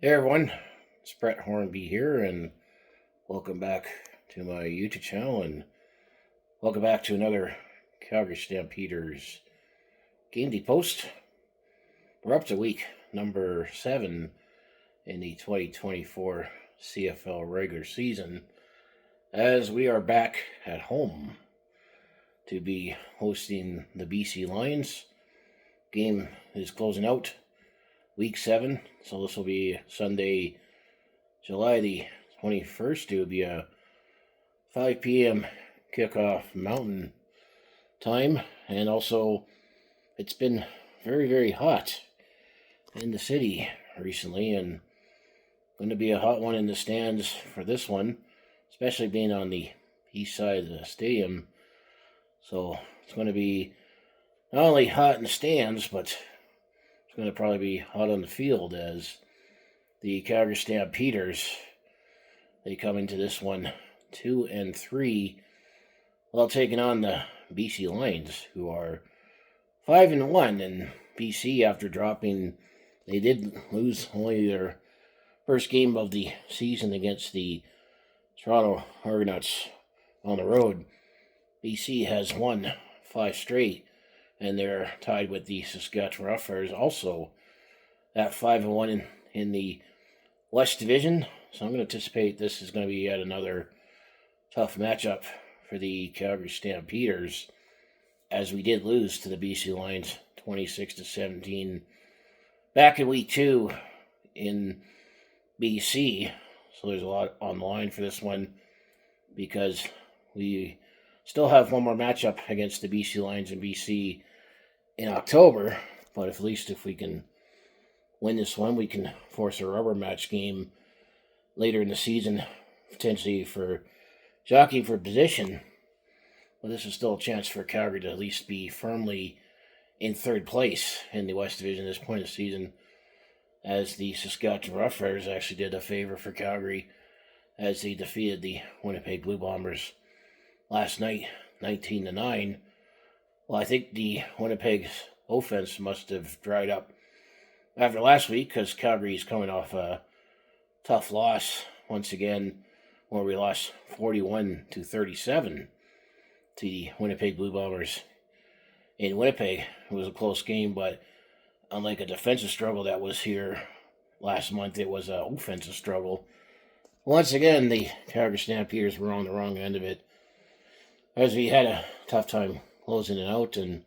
Hey everyone, it's Brett Hornby here, and welcome back to my YouTube channel, and welcome back to another Calgary Stampeders game day post. We're up to week number 7 in the 2024 CFL Regular season, as we are back at home to be hosting the BC Lions. Game is closing out week 7, so this will be Sunday, July the 21st. It will be a 5 p.m. kickoff Mountain Time, and also it's been very, very hot in the city recently, and going to be a hot one in the stands for this one, especially being on the east side of the stadium. So it's going to be not only hot in the stands, but it's going to probably be hot on the field, as the Calgary Stampeders, they come into this one 2-3, while taking on the BC Lions, who are 5-1. And BC, after dropping, they did lose only their first game of the season against the Toronto Argonauts on the road. BC has won 5 straight, and they're tied with the Saskatchewan Roughriders, also at 5-1 in the West Division. So I'm going to anticipate this is going to be yet another tough matchup for the Calgary Stampeders, as we did lose to the BC Lions 26-17 back in week 2 in BC. So there's a lot on the line for this one, because we still have one more matchup against the BC Lions in BC in October. But at least if we can win this one, we can force a rubber match game later in the season, potentially for jockeying for position. But this is still a chance for Calgary to at least be firmly in third place in the West Division at this point of the season, as the Saskatchewan Roughriders actually did a favor for Calgary as they defeated the Winnipeg Blue Bombers last night, 19-9. Well, I think the Winnipeg's offense must have dried up after last week, because Calgary is coming off a tough loss once again, where we lost 41-37 to the Winnipeg Blue Bombers in Winnipeg. It was a close game, but unlike a defensive struggle that was here last month, it was an offensive struggle. Once again, the Calgary Stampeders were on the wrong end of it, as we had a tough time closing it out. And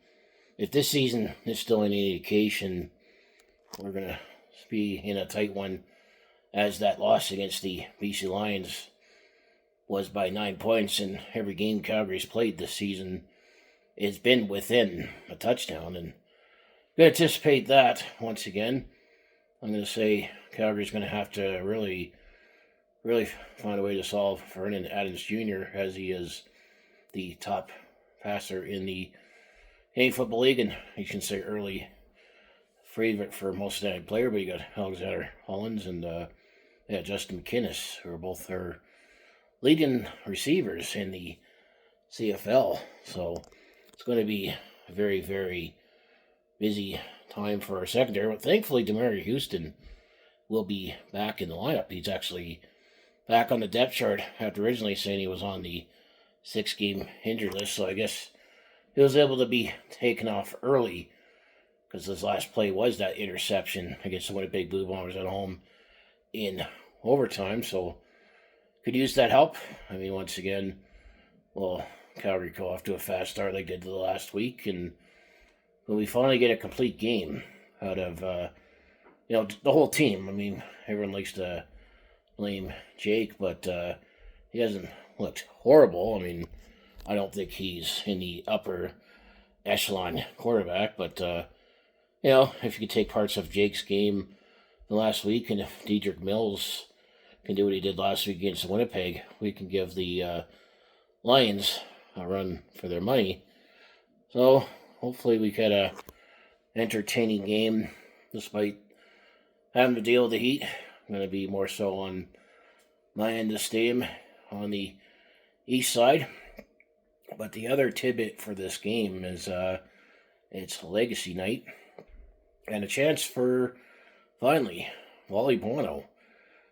if this season is still any indication, we're going to be in a tight one, as that loss against the BC Lions was by 9 points, and every game Calgary's played this season has been within a touchdown. And I'm going to anticipate that once again. I'm going to say Calgary's going to have to really find a way to solve Vernon Adams Jr., as he is the top passer in the Canadian Football League, and you can say early favorite for most dynamic player. But you got Alexander Hollins and Justin McInnis, who are both our leading receivers in the CFL. So it's going to be a very, very busy time for our secondary. But thankfully, Demerio Houston will be back in the lineup. He's actually back on the depth chart after originally saying he was on the 6-game injured list. So I guess he was able to be taken off early, because his last play was that interception against the Winnipeg Blue Bombers at home in overtime. So could use that help. I mean, once again, well, Calgary go off to a fast start like they did the last week, and when we finally get a complete game out of the whole team. I mean, everyone likes to blame Jake, but he hasn't looked horrible. I mean, I don't think he's in the upper echelon quarterback, but if you could take parts of Jake's game the last week, and if Dedrick Mills can do what he did last week against Winnipeg, we can give the Lions a run for their money. So hopefully we get a entertaining game, despite having to deal with the heat. I'm going to be more so on my end of the stadium on the east side. But the other tidbit for this game is it's Legacy Night, and a chance for finally Wally Buono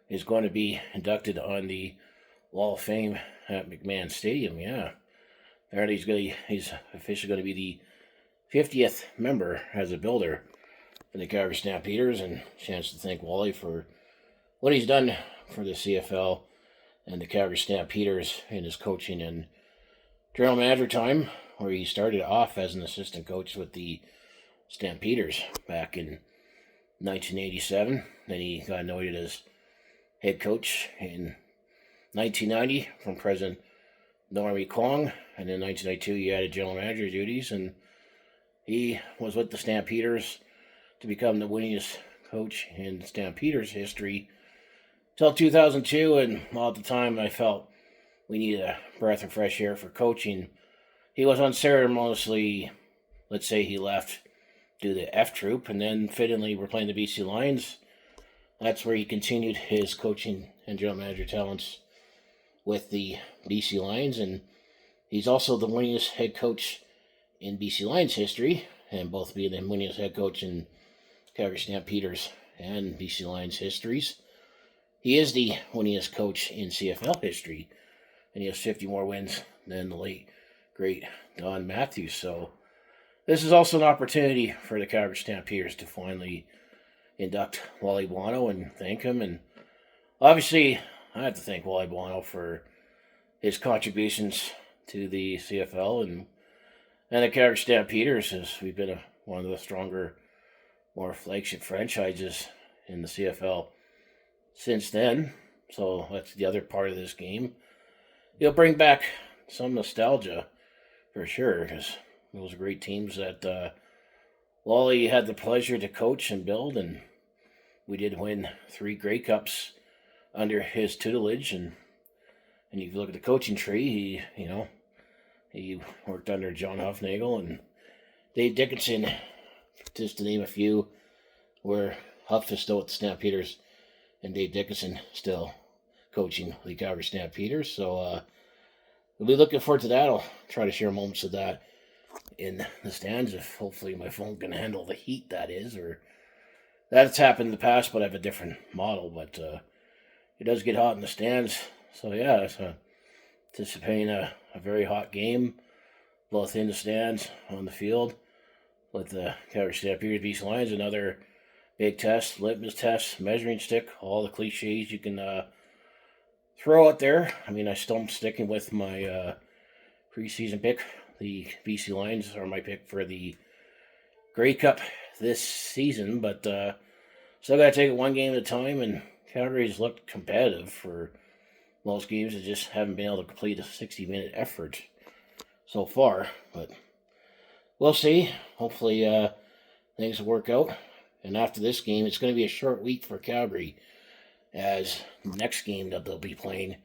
is going to be inducted on the Wall of Fame at McMahon Stadium. Yeah, apparently he's officially going to be the 50th member as a builder for the Calgary Stampeders, and a chance to thank Wally for what he's done for the CFL and the Calgary Stampeders in his coaching and general manager time, where he started off as an assistant coach with the Stampeders back in 1987. Then he got anointed as head coach in 1990 from President Normie Kwong, and in 1992 he added general manager duties, and he was with the Stampeders to become the winningest coach in Stampeders history till 2002. And all at the time I felt we needed a breath of fresh air for coaching. He was unceremoniously, let's say, he left due to the F Troop, and then fittingly we're playing the BC Lions. That's where he continued his coaching and general manager talents with the BC Lions, and he's also the winningest head coach in BC Lions history, and both being the winningest head coach in Calgary Stampeders and BC Lions histories. He is the winningest coach in CFL history, and he has 50 more wins than the late, great Don Matthews. So this is also an opportunity for the Calgary Stampeders to finally induct Wally Buono and thank him. And obviously, I have to thank Wally Buono for his contributions to the CFL and the Calgary Stampeders, as we've been one of the stronger, more flagship franchises in the CFL since then. So that's the other part of this game. He'll bring back some nostalgia for sure, because those are great teams that Wally had the pleasure to coach and build, and we did win 3 Grey Cups under his tutelage. And if you look at the coaching tree, he worked under John Huffnagel and Dave Dickinson, just to name a few, where Huff is still at the Stampeders and Dave Dickinson still coaching the Calgary Stampeders. So we'll be looking forward to that. I'll try to share moments of that in the stands, if hopefully my phone can handle the heat, that is, or that's happened in the past, but I have a different model. But it does get hot in the stands. So yeah, so anticipating a very hot game, both in the stands, on the field, with the Calgary Stampeders, BC Lions. Another big test, litmus test, measuring stick, all the cliches you can throw out there. I mean, I still am sticking with my preseason pick. The BC Lions are my pick for the Grey Cup this season, but still got to take it one game at a time, and Calgary's looked competitive for most games. They just haven't been able to complete a 60-minute effort so far, but we'll see. Hopefully things will work out. And after this game, it's going to be a short week for Calgary, as the next game that they'll be playing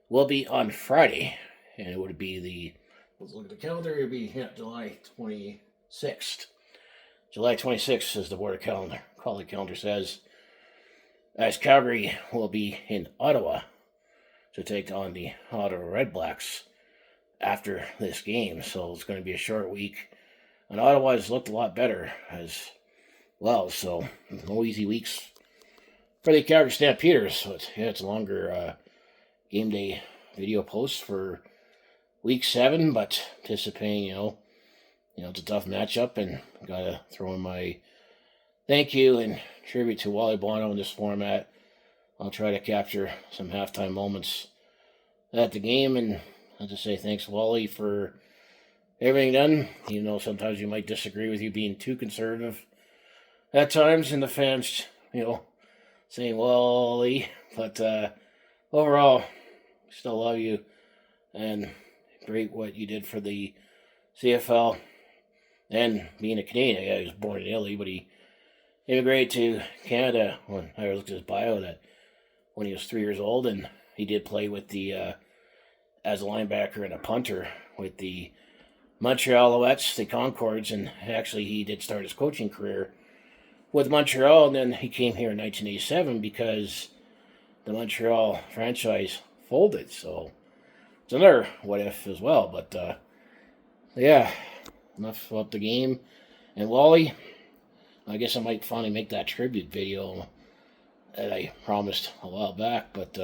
will be on Friday, and it would be let's look at the calendar, it would be July 26th. July 26th is the Board of Calendar says, as Calgary will be in Ottawa to take on the Ottawa Redblacks after this game. So it's going to be a short week, and Ottawa has looked a lot better as well, so no easy weeks for the Calgary Stampeders. But yeah, it's a longer game day video post for week 7, but anticipating, it's a tough matchup, and gotta throw in my thank you and tribute to Wally Buono in this format. I'll try to capture some halftime moments at the game, and I'll just say thanks, Wally, for everything done. Even though sometimes you might disagree with you being too conservative at times, and the fans, saying Wally, but overall, still love you, and great what you did for the CFL. And being a Canadian, he was born in Italy, but he immigrated to Canada when I looked at his bio that when he was 3 years old, and he did play with the as a linebacker and a punter with the Montreal Alouettes, the Concords, and actually he did start his coaching career with Montreal, and then he came here in 1987 because the Montreal franchise folded. So it's another what if as well. But yeah, enough about the game. And Wally, I guess I might finally make that tribute video that I promised a while back, but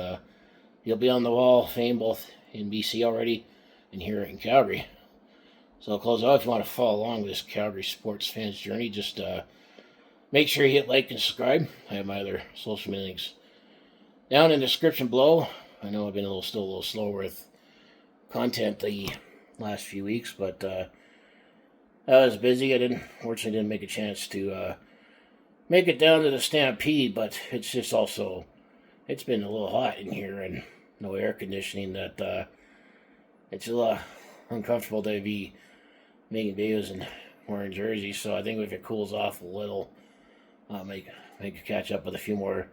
he'll be on the wall of fame both in BC already and here in Calgary. So I'll close out. If you want to follow along with this Calgary sports fans journey, just make sure you hit like and subscribe. I have my other social media links down in the description below. I know I've been still a little slow with content the last few weeks, but I was busy. Unfortunately didn't make a chance to make it down to the Stampede, but it's just also, it's been a little hot in here and no air conditioning, that it's a little uncomfortable to be making videos and wearing jerseys. So I think if it cools off a little, I'll make a catch up with a few more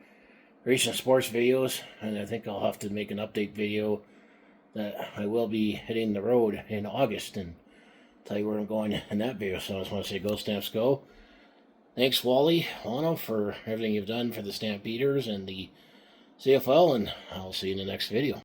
recent sports videos, and I think I'll have to make an update video that I will be hitting the road in August and tell you where I'm going in that video. So I just want to say go Stamps go. Thanks Wally Wano for everything you've done for the Stampeders and the CFL, and I'll see you in the next video.